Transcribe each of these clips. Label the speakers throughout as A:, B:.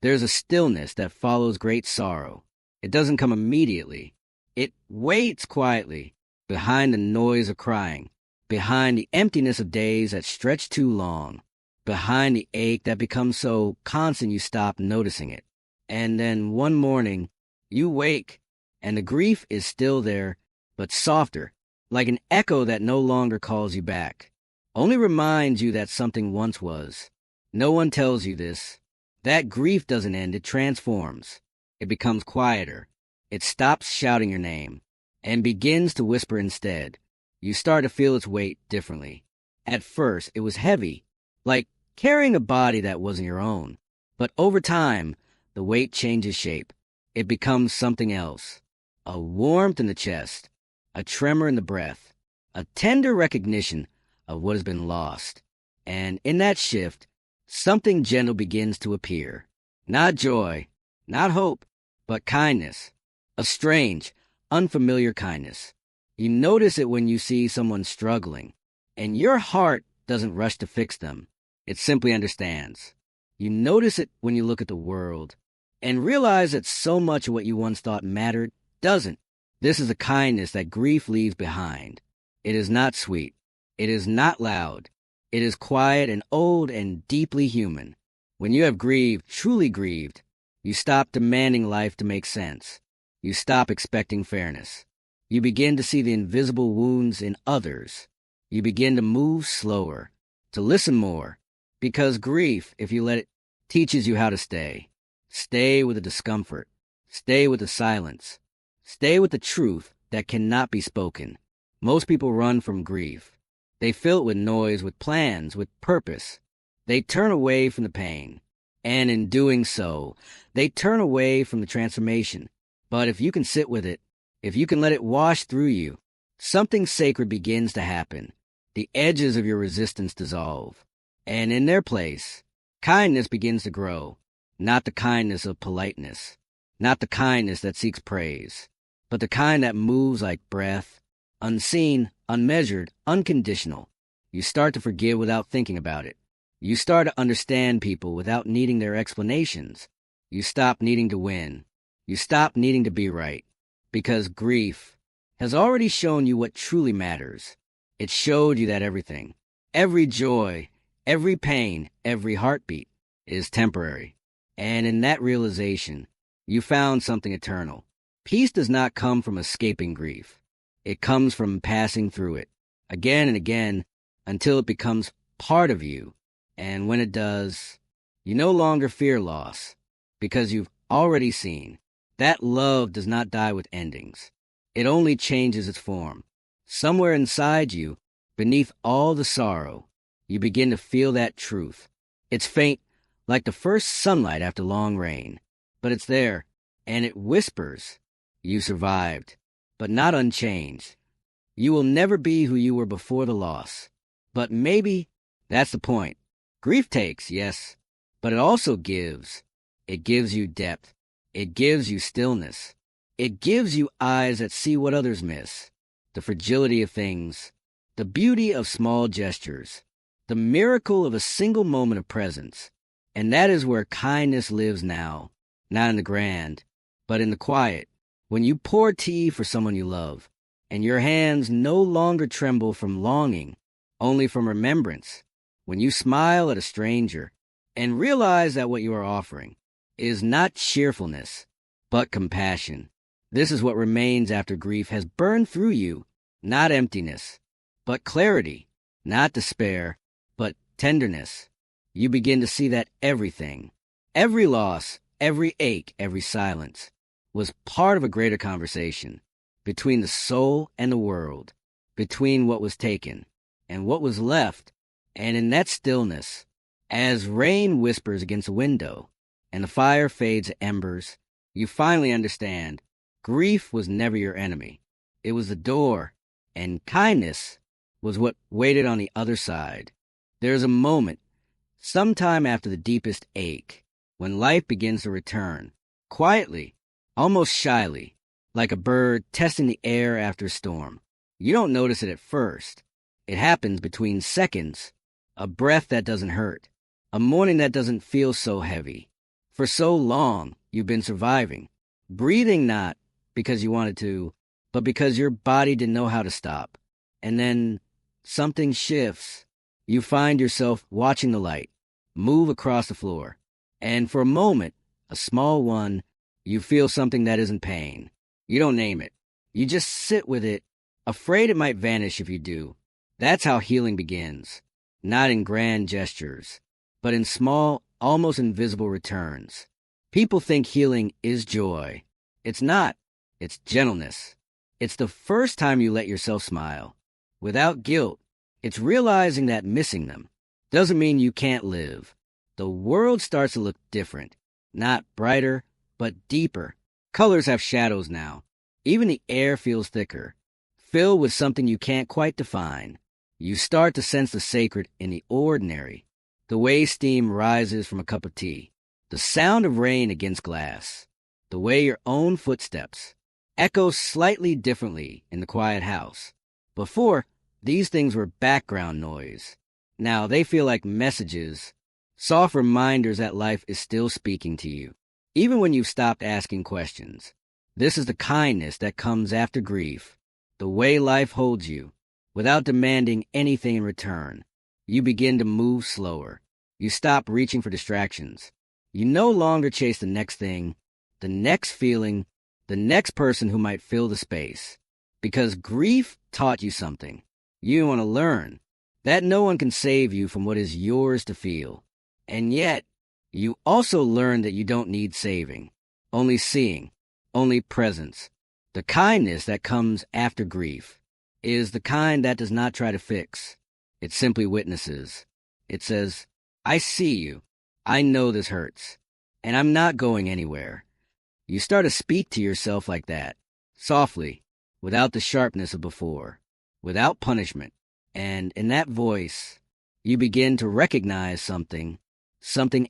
A: There's a stillness that follows great sorrow. It doesn't come immediately. It waits quietly, behind the noise of crying, behind the emptiness of days that stretch too long, behind the ache that becomes so constant you stop noticing it. And then one morning, you wake, and the grief is still there, but softer, like an echo that no longer calls you back, only reminds you that something once was. No one tells you this. That grief doesn't end, it transforms. It becomes quieter. It stops shouting your name and begins to whisper instead. You start to feel its weight differently. At first, it was heavy, like carrying a body that wasn't your own. But over time, the weight changes shape. It becomes something else. A warmth in the chest, a tremor in the breath, a tender recognition of what has been lost. And in that shift, something gentle begins to appear. Not joy, not hope, but kindness. A strange, unfamiliar kindness. You notice it when you see someone struggling, and your heart doesn't rush to fix them. It simply understands. You notice it when you look at the world, and realize that so much of what you once thought mattered doesn't. This is a kindness that grief leaves behind. It is not sweet. It is not loud. It is quiet and old and deeply human. When you have grieved, truly grieved, you stop demanding life to make sense. You stop expecting fairness. You begin to see the invisible wounds in others. You begin to move slower, to listen more, because grief, if you let it, teaches you how to stay. Stay with the discomfort. Stay with the silence. Stay with the truth that cannot be spoken. Most people run from grief. They fill it with noise, with plans, with purpose. They turn away from the pain. And in doing so, they turn away from the transformation. But if you can sit with it, if you can let it wash through you, something sacred begins to happen. The edges of your resistance dissolve. And in their place, kindness begins to grow. Not the kindness of politeness. Not the kindness that seeks praise. But the kind that moves like breath, unseen, unmeasured, unconditional. You start to forgive without thinking about it. You start to understand people without needing their explanations. You stop needing to win. You stop needing to be right. Because grief has already shown you what truly matters. It showed you that everything, every joy, every pain, every heartbeat is temporary. And in that realization, you found something eternal. Peace does not come from escaping grief. It comes from passing through it, again and again, until it becomes part of you. And when it does, you no longer fear loss, because you've already seen that love does not die with endings. It only changes its form. Somewhere inside you, beneath all the sorrow, you begin to feel that truth. It's faint, like the first sunlight after long rain, but it's there, and it whispers, you survived, but not unchanged. You will never be who you were before the loss. But maybe that's the point. Grief takes, yes, but it also gives. It gives you depth. It gives you stillness. It gives you eyes that see what others miss. The fragility of things, the beauty of small gestures, the miracle of a single moment of presence. And that is where kindness lives now, not in the grand, but in the quiet. When you pour tea for someone you love, and your hands no longer tremble from longing, only from remembrance. When you smile at a stranger and realize that what you are offering is not cheerfulness, but compassion. This is what remains after grief has burned through you, not emptiness, but clarity, not despair, but tenderness. You begin to see that everything, every loss, every ache, every silence, was part of a greater conversation between the soul and the world, between what was taken and what was left. And in that stillness, as rain whispers against a window and the fire fades to embers, you finally understand grief was never your enemy. It was the door, and kindness was what waited on the other side. There is a moment, sometime after the deepest ache, when life begins to return, quietly, almost shyly, like a bird testing the air after a storm. You don't notice it at first. It happens between seconds. A breath that doesn't hurt. A morning that doesn't feel so heavy. For so long, you've been surviving, breathing not because you wanted to, but because your body didn't know how to stop. And then something shifts. You find yourself watching the light move across the floor. And for a moment, a small one, you feel something that isn't pain. You don't name it. You just sit with it, afraid it might vanish if you do. That's how healing begins. Not in grand gestures, but in small, almost invisible returns. People think healing is joy. It's not. It's gentleness. It's the first time you let yourself smile. Without guilt. It's realizing that missing them doesn't mean you can't live. The world starts to look different. Not brighter, but deeper. Colors have shadows now. Even the air feels thicker, filled with something you can't quite define. You start to sense the sacred in the ordinary. The way steam rises from a cup of tea. The sound of rain against glass. The way your own footsteps echo slightly differently in the quiet house. Before, these things were background noise. Now they feel like messages, soft reminders that life is still speaking to you, even when you've stopped asking questions. This is the kindness that comes after grief, the way life holds you, without demanding anything in return. You begin to move slower. You stop reaching for distractions. You no longer chase the next thing, the next feeling, the next person who might fill the space. Because grief taught you something. You want to learn that no one can save you from what is yours to feel. And yet, you also learn that you don't need saving, only seeing, only presence. The kindness that comes after grief is the kind that does not try to fix. It simply witnesses. It says, I see you. I know this hurts. And I'm not going anywhere. You start to speak to yourself like that, softly, without the sharpness of before, without punishment. And in that voice, you begin to recognize something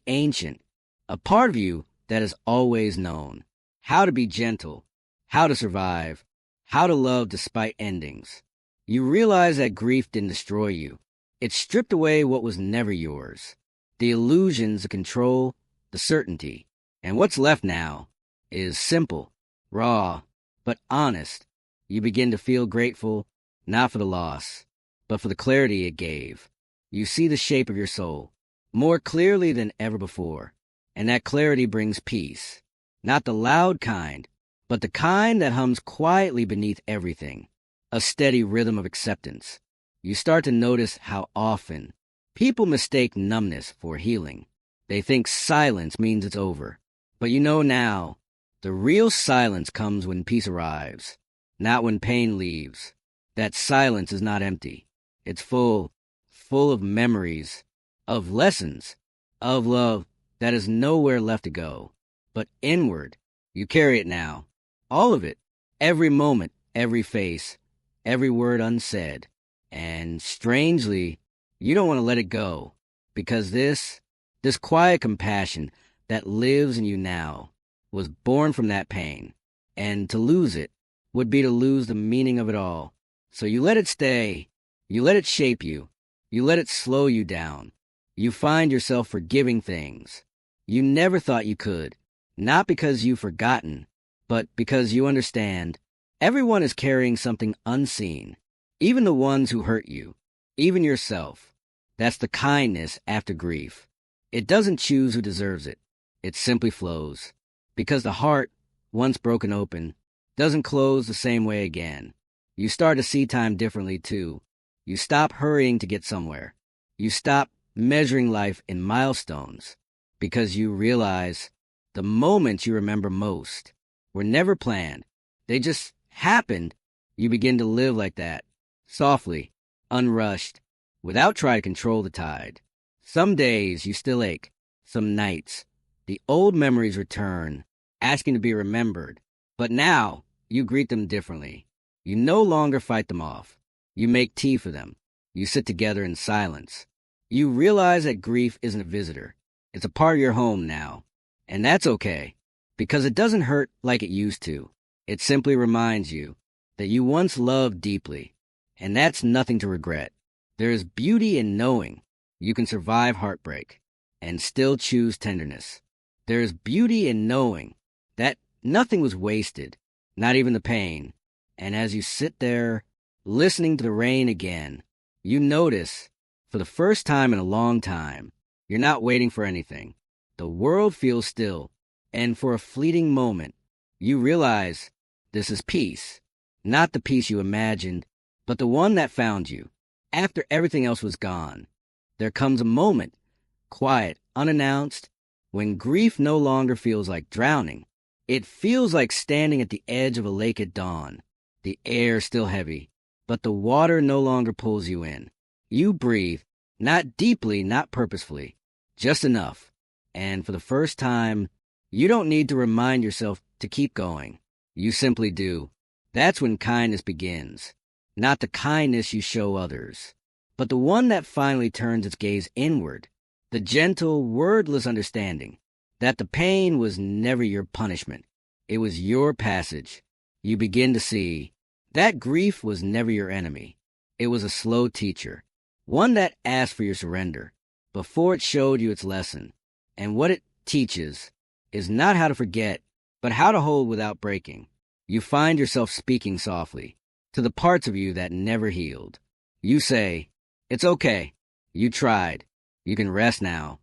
A: ancient, a part of you that has always known how to be gentle, how to survive, how to love despite endings. You realize that grief didn't destroy you. It stripped away what was never yours, the illusions, the control, the certainty. And what's left now is simple, raw, but honest. You begin to feel grateful, not for the loss, but for the clarity it gave. You see the shape of your soul more clearly than ever before, and that clarity brings peace. Not the loud kind, but the kind that hums quietly beneath everything, a steady rhythm of acceptance. You start to notice how often people mistake numbness for healing. They think silence means it's over. But you know now, the real silence comes when peace arrives, not when pain leaves. That silence is not empty. It's full of memories, of lessons, of love that is nowhere left to go, but inward. You carry it now, all of it, every moment, every face, every word unsaid. And strangely, you don't want to let it go, because this quiet compassion that lives in you now was born from that pain, and to lose it would be to lose the meaning of it all. So you let it stay, you let it shape you, you let it slow you down. You find yourself forgiving things you never thought you could, not because you've forgotten, but because you understand. Everyone is carrying something unseen, even the ones who hurt you, even yourself. That's the kindness after grief. It doesn't choose who deserves it. It simply flows. Because the heart, once broken open, doesn't close the same way again. You start to see time differently, too. You stop hurrying to get somewhere. You stop measuring life in milestones, because you realize the moments you remember most were never planned. They just happened. You begin to live like that, softly, unrushed, without trying to control the tide. Some days you still ache. Some nights, the old memories return, asking to be remembered. But now, you greet them differently. You no longer fight them off. You make tea for them. You sit together in silence. You realize that grief isn't a visitor. It's a part of your home now. And that's okay, because it doesn't hurt like it used to. It simply reminds you that you once loved deeply, and that's nothing to regret. There is beauty in knowing you can survive heartbreak and still choose tenderness. There's beauty in knowing that nothing was wasted, not even the pain. And as you sit there, listening to the rain again, you notice, for the first time in a long time, you're not waiting for anything. The world feels still, and for a fleeting moment, you realize this is peace. Not the peace you imagined, but the one that found you. After everything else was gone, there comes a moment, quiet, unannounced, when grief no longer feels like drowning. It feels like standing at the edge of a lake at dawn. The air still heavy, but the water no longer pulls you in. You breathe, not deeply, not purposefully, just enough. And for the first time, you don't need to remind yourself to keep going. You simply do. That's when kindness begins. Not the kindness you show others, but the one that finally turns its gaze inward. The gentle, wordless understanding that the pain was never your punishment. It was your passage. You begin to see that grief was never your enemy. It was a slow teacher, one that asked for your surrender before it showed you its lesson. And what it teaches is not how to forget, but how to hold without breaking. You find yourself speaking softly to the parts of you that never healed. You say, "It's okay. You tried. You can rest now."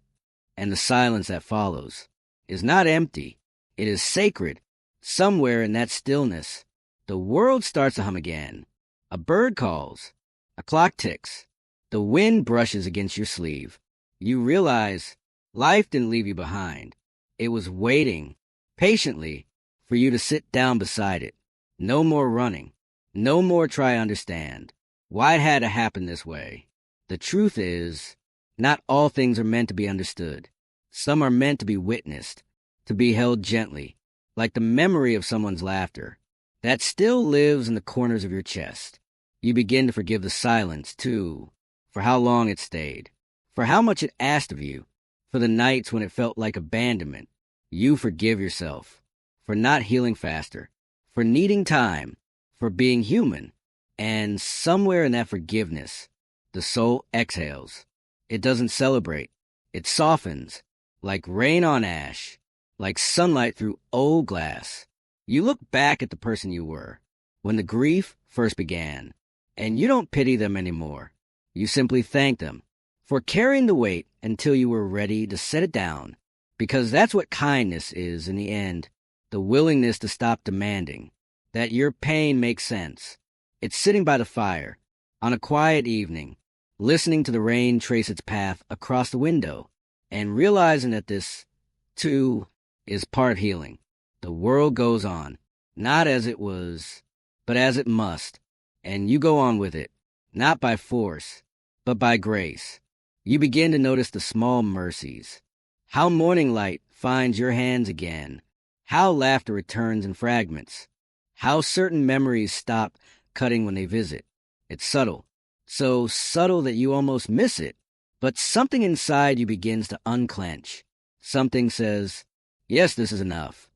A: And the silence that follows is not empty. It is sacred. Somewhere in that stillness, the world starts to hum again. A bird calls. A clock ticks. The wind brushes against your sleeve. You realize life didn't leave you behind. It was waiting, patiently, for you to sit down beside it. No more running. No more try to understand why it had to happen this way. The truth is, not all things are meant to be understood. Some are meant to be witnessed, to be held gently, like the memory of someone's laughter that still lives in the corners of your chest. You begin to forgive the silence, too, for how long it stayed, for how much it asked of you, for the nights when it felt like abandonment. You forgive yourself for not healing faster, for needing time, for being human. And somewhere in that forgiveness, the soul exhales. It doesn't celebrate. It softens, like rain on ash, like sunlight through old glass. You look back at the person you were when the grief first began, and you don't pity them anymore. You simply thank them for carrying the weight until you were ready to set it down, because that's what kindness is in the end, the willingness to stop demanding that your pain makes sense. It's sitting by the fire on a quiet evening, listening to the rain trace its path across the window, and realizing that this, too, is part healing. The world goes on, not as it was, but as it must, and you go on with it, not by force, but by grace. You begin to notice the small mercies, how morning light finds your hands again, how laughter returns in fragments, how certain memories stop cutting when they visit. It's subtle, so subtle that you almost miss it, but something inside you begins to unclench. Something says, yes, this is enough.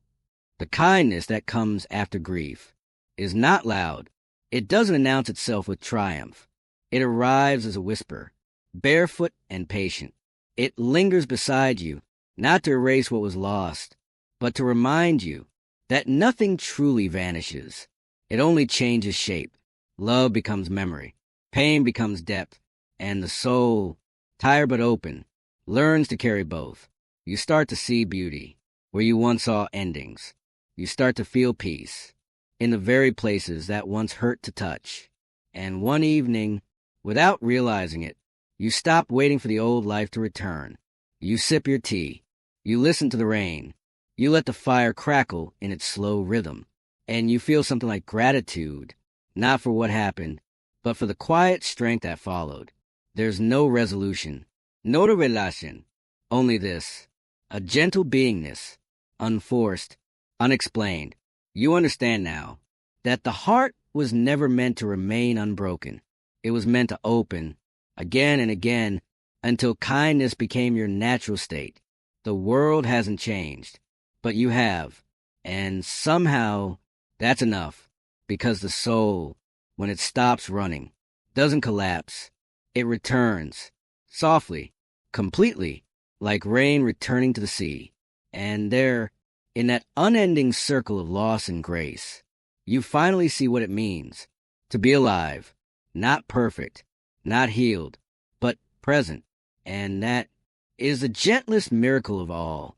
A: The kindness that comes after grief is not loud. It doesn't announce itself with triumph. It arrives as a whisper, barefoot and patient. It lingers beside you, not to erase what was lost, but to remind you that nothing truly vanishes. It only changes shape. Love becomes memory. Pain becomes depth. And the soul, tired but open, learns to carry both. You start to see beauty where you once saw endings. You start to feel peace in the very places that once hurt to touch. And one evening, without realizing it, you stop waiting for the old life to return. You sip your tea. You listen to the rain. You let the fire crackle in its slow rhythm. And you feel something like gratitude, not for what happened, but for the quiet strength that followed. There's no resolution, no revelation, only this, a gentle beingness, unforced, unexplained. You understand now that the heart was never meant to remain unbroken. It was meant to open, again and again, until kindness became your natural state. The world hasn't changed, but you have, and somehow that's enough, because the soul, when it stops running, doesn't collapse. It returns, softly, completely, like rain returning to the sea. And there, in that unending circle of loss and grace, you finally see what it means to be alive, not perfect, not healed, but present. And that is the gentlest miracle of all.